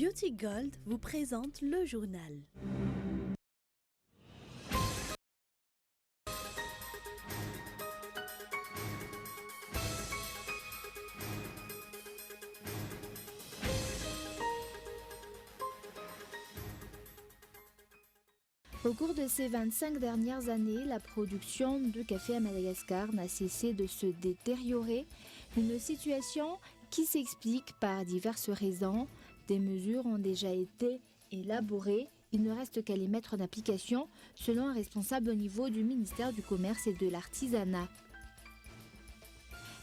Beauty Gold vous présente le journal. Au cours de ces 25 dernières années, la production de café à Madagascar n'a cessé de se détériorer, une situation qui s'explique par diverses raisons. Des mesures ont déjà été élaborées, il ne reste qu'à les mettre en application, selon un responsable au niveau du ministère du Commerce et de l'Artisanat.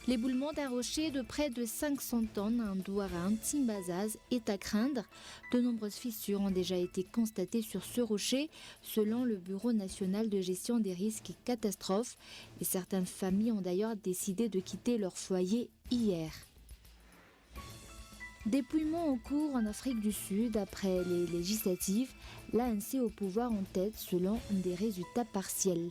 L'éboulement d'un rocher de près de 500 tonnes, un douara, un timbazaz, est à craindre. De nombreuses fissures ont déjà été constatées sur ce rocher, selon le Bureau national de gestion des risques et catastrophes. Et certaines familles ont d'ailleurs décidé de quitter leur foyer hier. Dépouillement en cours en Afrique du Sud après les législatives, l'ANC au pouvoir en tête selon des résultats partiels.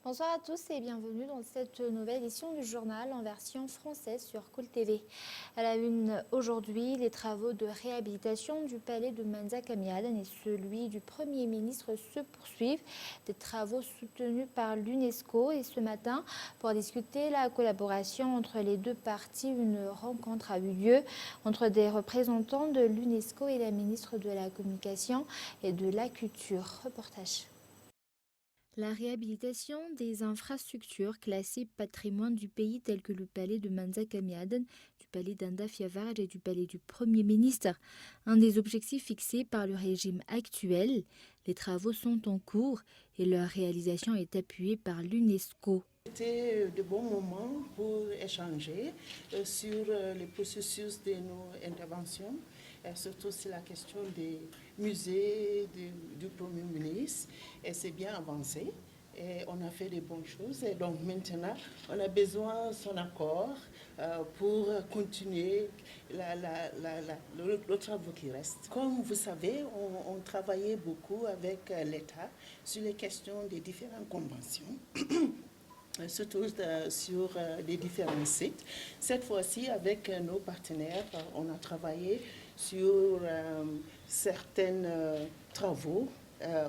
Bonsoir à tous et bienvenue dans cette nouvelle édition du journal en version française sur Cool TV. À la une aujourd'hui, les travaux de réhabilitation du palais de Manzakamiaden et celui du Premier ministre se poursuivent. Des travaux soutenus par l'UNESCO et ce matin, pour discuter la collaboration entre les deux parties, une rencontre a eu lieu entre des représentants de l'UNESCO et la ministre de la Communication et de la Culture. Reportage. La réhabilitation des infrastructures classées patrimoine du pays telles que le palais de Manzakamiaden, du palais d'Andafiavarj et du palais du Premier ministre, un des objectifs fixés par le régime actuel. Les travaux sont en cours et leur réalisation est appuyée par l'UNESCO. C'était de bons moments pour échanger sur les processus de nos interventions, surtout sur la question des musées du Premier ministre. Et c'est bien avancé et on a fait des bonnes choses. Et donc maintenant, on a besoin de son accord pour continuer le travail qui reste. Comme vous savez, on travaillait beaucoup avec l'État sur les questions des différentes conventions. Surtout sur les différents sites. Cette fois-ci, avec nos partenaires, on a travaillé sur certains travaux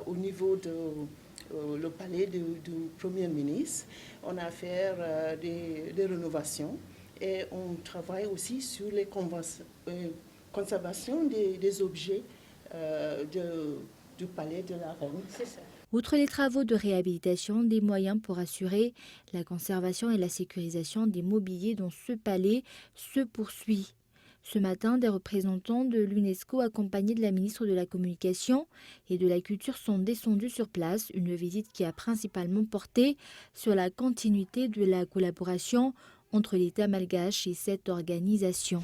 au niveau du palais du Premier ministre. On a fait des rénovations et on travaille aussi sur les conservations des objets du palais de la Reine. C'est ça. Outre les travaux de réhabilitation, des moyens pour assurer la conservation et la sécurisation des mobiliers dans ce palais se poursuit. Ce matin, des représentants de l'UNESCO accompagnés de la ministre de la Communication et de la Culture sont descendus sur place, une visite qui a principalement porté sur la continuité de la collaboration entre l'État malgache et cette organisation.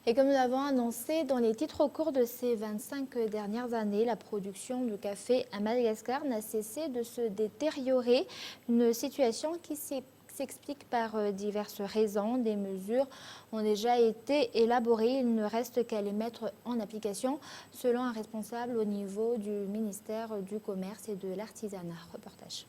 Et comme nous l'avons annoncé dans les titres au cours de ces 25 dernières années, la production de café à Madagascar n'a cessé de se détériorer. Une situation qui s'explique par diverses raisons. Des mesures ont déjà été élaborées. Il ne reste qu'à les mettre en application, selon un responsable au niveau du ministère du Commerce et de l'Artisanat. Reportage.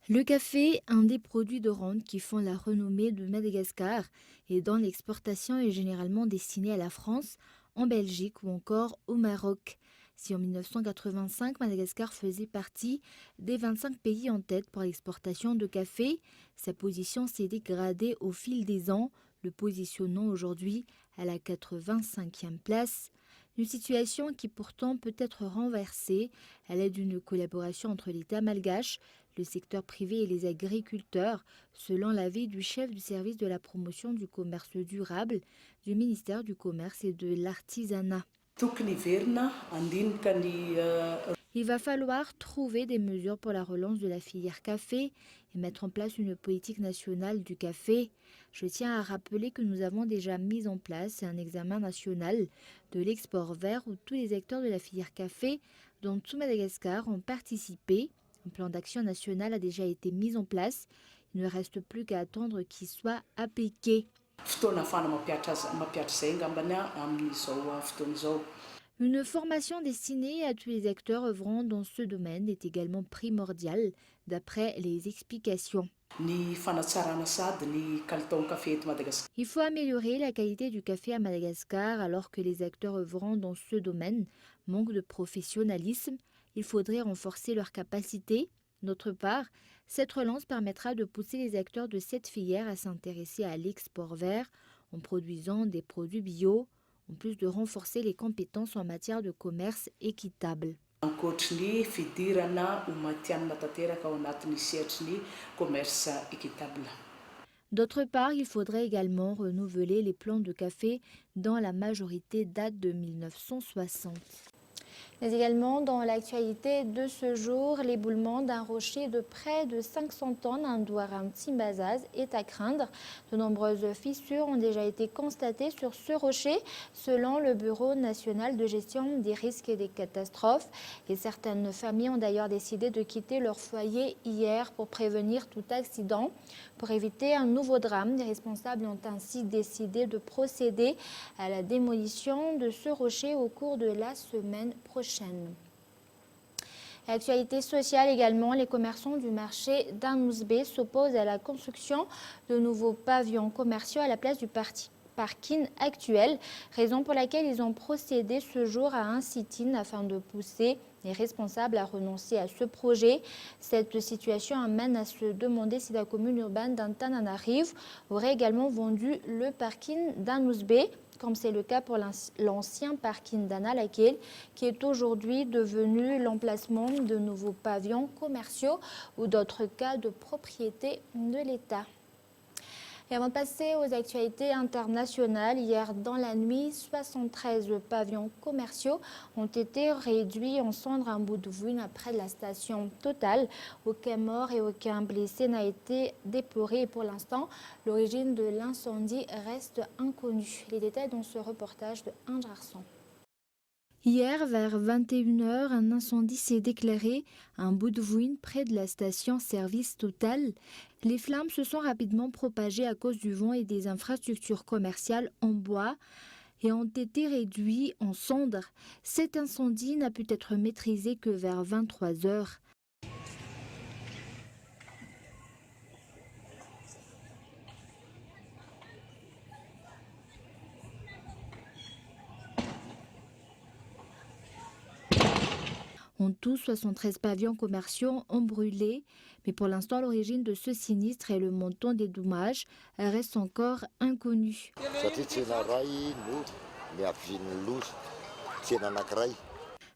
Le café, un des produits de rente qui font la renommée de Madagascar et dont l'exportation est généralement destinée à la France, en Belgique ou encore au Maroc. Si en 1985, Madagascar faisait partie des 25 pays en tête pour l'exportation de café, sa position s'est dégradée au fil des ans, le positionnant aujourd'hui à la 85e place. Une situation qui pourtant peut être renversée à l'aide d'une collaboration entre l'État malgache, le secteur privé et les agriculteurs, selon l'avis du chef du service de la promotion du commerce durable du ministère du Commerce et de l'Artisanat. Il va falloir trouver des mesures pour la relance de la filière café et mettre en place une politique nationale du café. Je tiens à rappeler que nous avons déjà mis en place un examen national de l'export vert où tous les acteurs de la filière café, dont tout Madagascar, ont participé. Un plan d'action national a déjà été mis en place. Il ne reste plus qu'à attendre qu'il soit appliqué. Une formation destinée à tous les acteurs œuvrant dans ce domaine est également primordiale, d'après les explications. Il faut améliorer la qualité du café à Madagascar alors que les acteurs œuvrant dans ce domaine manquent de professionnalisme. Il faudrait renforcer leurs capacités. D'autre part, cette relance permettra de pousser les acteurs de cette filière à s'intéresser à l'export vert en produisant des produits bio, en plus de renforcer les compétences en matière de commerce équitable. D'autre part, il faudrait également renouveler les plants de café dont la majorité date de 1960. Mais également dans l'actualité de ce jour, l'éboulement d'un rocher de près de 500 tonnes à Ndouaram-Timbazaz est à craindre. De nombreuses fissures ont déjà été constatées sur ce rocher selon le Bureau national de gestion des risques et des catastrophes. Et certaines familles ont d'ailleurs décidé de quitter leur foyer hier pour prévenir tout accident. Pour éviter un nouveau drame, les responsables ont ainsi décidé de procéder à la démolition de ce rocher au cours de la semaine prochaine. Actualité sociale également, les commerçants du marché d'Anousbé s'opposent à la construction de nouveaux pavillons commerciaux à la place du parking actuel, raison pour laquelle ils ont procédé ce jour à un sit-in afin de pousser les responsables à renoncer à ce projet. Cette situation amène à se demander si la commune urbaine d'Antananarivo aurait également vendu le parking d'Anousbé, comme c'est le cas pour l'ancien parking d'Analakel, qui est aujourd'hui devenu l'emplacement de nouveaux pavillons commerciaux ou d'autres cas de propriété de l'État. Et avant de passer aux actualités internationales, hier dans la nuit, 73 pavillons commerciaux ont été réduits en cendres à Boudvoun après la station Total. Aucun mort et aucun blessé n'a été déploré. Et pour l'instant, l'origine de l'incendie reste inconnue. Les détails dans ce reportage de Injarson. Hier, vers 21h, un incendie s'est déclaré à Boudvoun, près de la station Service Total. Les flammes se sont rapidement propagées à cause du vent et des infrastructures commerciales en bois et ont été réduites en cendres. Cet incendie n'a pu être maîtrisé que vers 23h. En tout, 73 pavillons commerciaux ont brûlé, mais pour l'instant, l'origine de ce sinistre et le montant des dommages restent encore inconnus.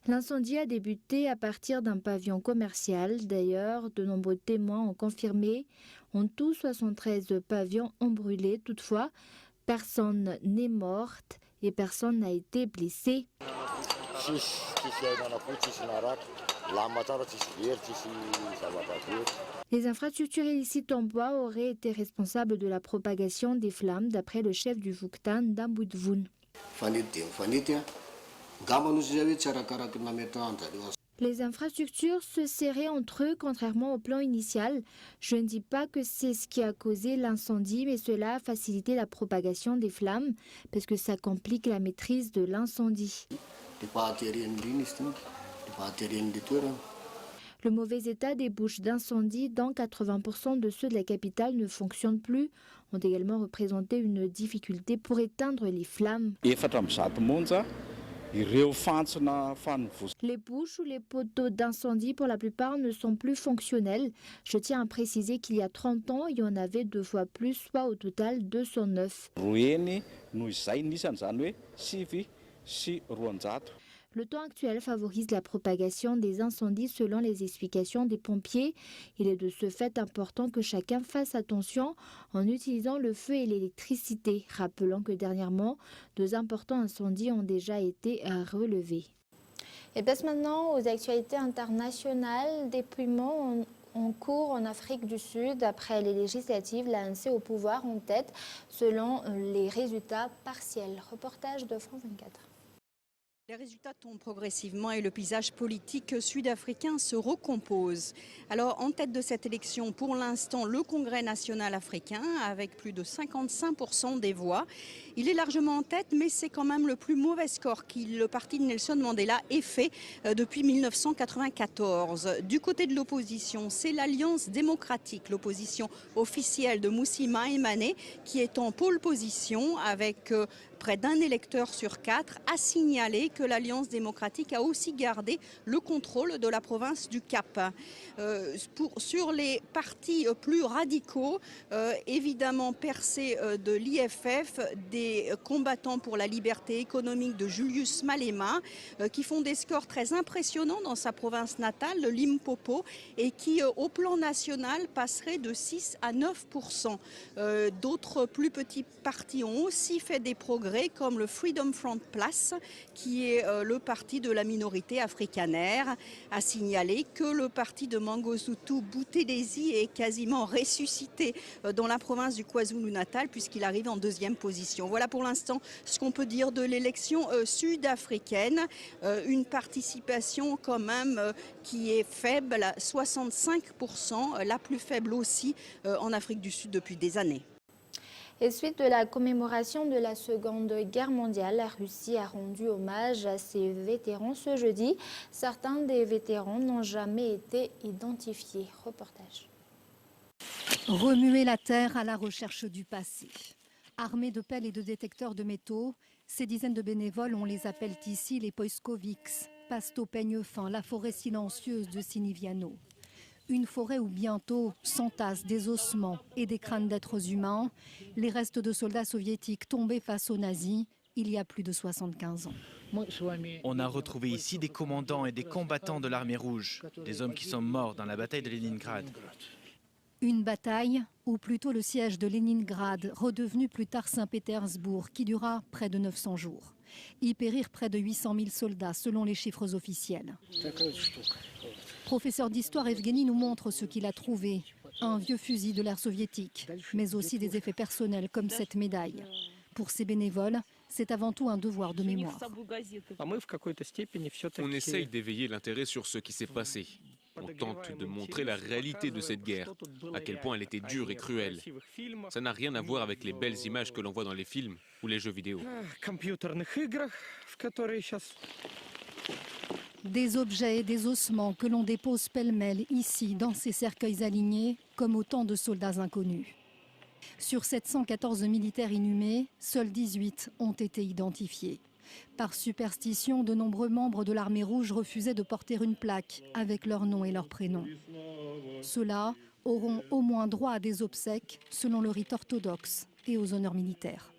L'incendie a débuté à partir d'un pavillon commercial. D'ailleurs, de nombreux témoins ont confirmé. En tout, 73 pavillons ont brûlé. Toutefois, personne n'est morte et personne n'a été blessé. Les infrastructures illicites en bois auraient été responsables de la propagation des flammes, d'après le chef du Vuktan d'Amboudvoun. Les infrastructures se serraient entre eux, contrairement au plan initial. Je ne dis pas que c'est ce qui a causé l'incendie, mais cela a facilité la propagation des flammes, parce que ça complique la maîtrise de l'incendie. Le mauvais état des bouches d'incendie dans 80% de ceux de la capitale ne fonctionnent plus, ont également représenté une difficulté pour éteindre les flammes. Les bouches ou les poteaux d'incendie pour la plupart ne sont plus fonctionnels. Je tiens à préciser qu'il y a 30 ans, il y en avait 2 fois plus, soit au total 209. Le temps actuel favorise la propagation des incendies selon les explications des pompiers. Il est de ce fait important que chacun fasse attention en utilisant le feu et l'électricité. Rappelons que dernièrement, 2 importants incendies ont déjà été relevés. Et passe maintenant aux actualités internationales. Déploiement en cours en Afrique du Sud. Après les législatives, l'ANC au pouvoir en tête selon les résultats partiels. Reportage de France 24. Les résultats tombent progressivement et le paysage politique sud-africain se recompose. Alors en tête de cette élection, pour l'instant, le Congrès national africain avec plus de 55% des voix. Il est largement en tête, mais c'est quand même le plus mauvais score que le parti de Nelson Mandela ait fait depuis 1994. Du côté de l'opposition, c'est l'Alliance démocratique, l'opposition officielle de Mmusi Maimane, qui est en pole position avec près d'un électeur sur 4, a signalé que l'Alliance démocratique a aussi gardé le contrôle de la province du Cap. Sur les partis plus radicaux, évidemment percés de l'IFF, des combattants pour la liberté économique de Julius Malema, qui font des scores très impressionnants dans sa province natale, le Limpopo, et qui, au plan national, passeraient de 6 à 9%. D'autres plus petits partis ont aussi fait des progrès, comme le Freedom Front Plus, qui est le parti de la minorité afrikaner, a signalé que le parti de Mangosuthu Buthelezi est quasiment ressuscité dans la province du KwaZulu-Natal, puisqu'il arrive en deuxième position. Voilà pour l'instant ce qu'on peut dire de l'élection sud-africaine. Une participation quand même qui est faible, 65%, la plus faible aussi en Afrique du Sud depuis des années. Et suite de la commémoration de la Seconde Guerre mondiale, la Russie a rendu hommage à ses vétérans ce jeudi. Certains des vétérans n'ont jamais été identifiés. Reportage. Remuer la terre à la recherche du passé. Armés de pelles et de détecteurs de métaux, ces dizaines de bénévoles, on les appelle ici les Poiskoviks, passent au peigne fin la forêt silencieuse de Siniviano. Une forêt où bientôt s'entassent des ossements et des crânes d'êtres humains, les restes de soldats soviétiques tombés face aux nazis il y a plus de 75 ans. On a retrouvé ici des commandants et des combattants de l'armée rouge, des hommes qui sont morts dans la bataille de Leningrad. Une bataille, ou plutôt le siège de Leningrad, redevenu plus tard Saint-Pétersbourg, qui dura près de 900 jours. Y périrent près de 800 000 soldats, selon les chiffres officiels. Professeur d'histoire, Evgeny nous montre ce qu'il a trouvé. Un vieux fusil de l'ère soviétique, mais aussi des effets personnels comme cette médaille. Pour ces bénévoles, c'est avant tout un devoir de mémoire. On essaye d'éveiller l'intérêt sur ce qui s'est passé. On tente de montrer la réalité de cette guerre, à quel point elle était dure et cruelle. Ça n'a rien à voir avec les belles images que l'on voit dans les films ou les jeux vidéo. Des objets et des ossements que l'on dépose pêle-mêle ici, dans ces cercueils alignés, comme autant de soldats inconnus. Sur 714 militaires inhumés, seuls 18 ont été identifiés. Par superstition, de nombreux membres de l'armée rouge refusaient de porter une plaque avec leur nom et leur prénom. Ceux-là auront au moins droit à des obsèques selon le rite orthodoxe et aux honneurs militaires.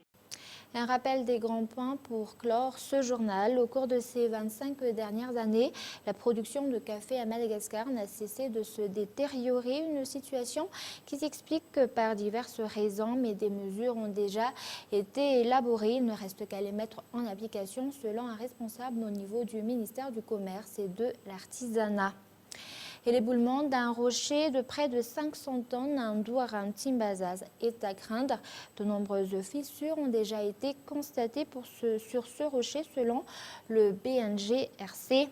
Un rappel des grands points pour clore ce journal. Au cours de ces 25 dernières années, la production de café à Madagascar n'a cessé de se détériorer. Une situation qui s'explique par diverses raisons, mais des mesures ont déjà été élaborées. Il ne reste qu'à les mettre en application selon un responsable au niveau du ministère du Commerce et de l'Artisanat. Et l'éboulement d'un rocher de près de 500 tonnes à Ndouaran Timbazaz est à craindre. De nombreuses fissures ont déjà été constatées sur ce rocher selon le BNGRC.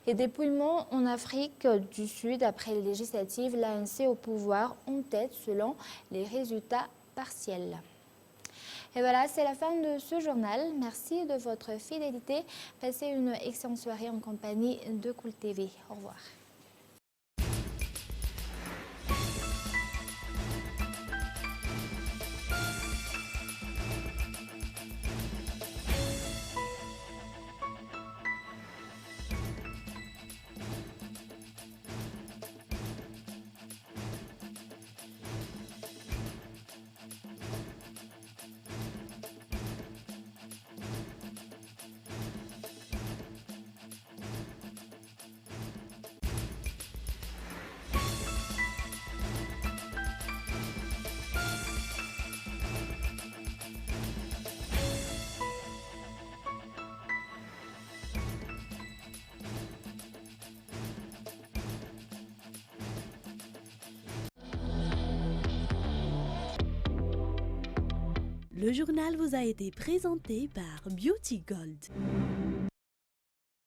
Et dépouillement en Afrique du Sud après les législatives, l'ANC au pouvoir en tête selon les résultats partiels. Et voilà, c'est la fin de ce journal. Merci de votre fidélité. Passez une excellente soirée en compagnie de Cool TV. Au revoir. Le journal vous a été présenté par Beauty Gold.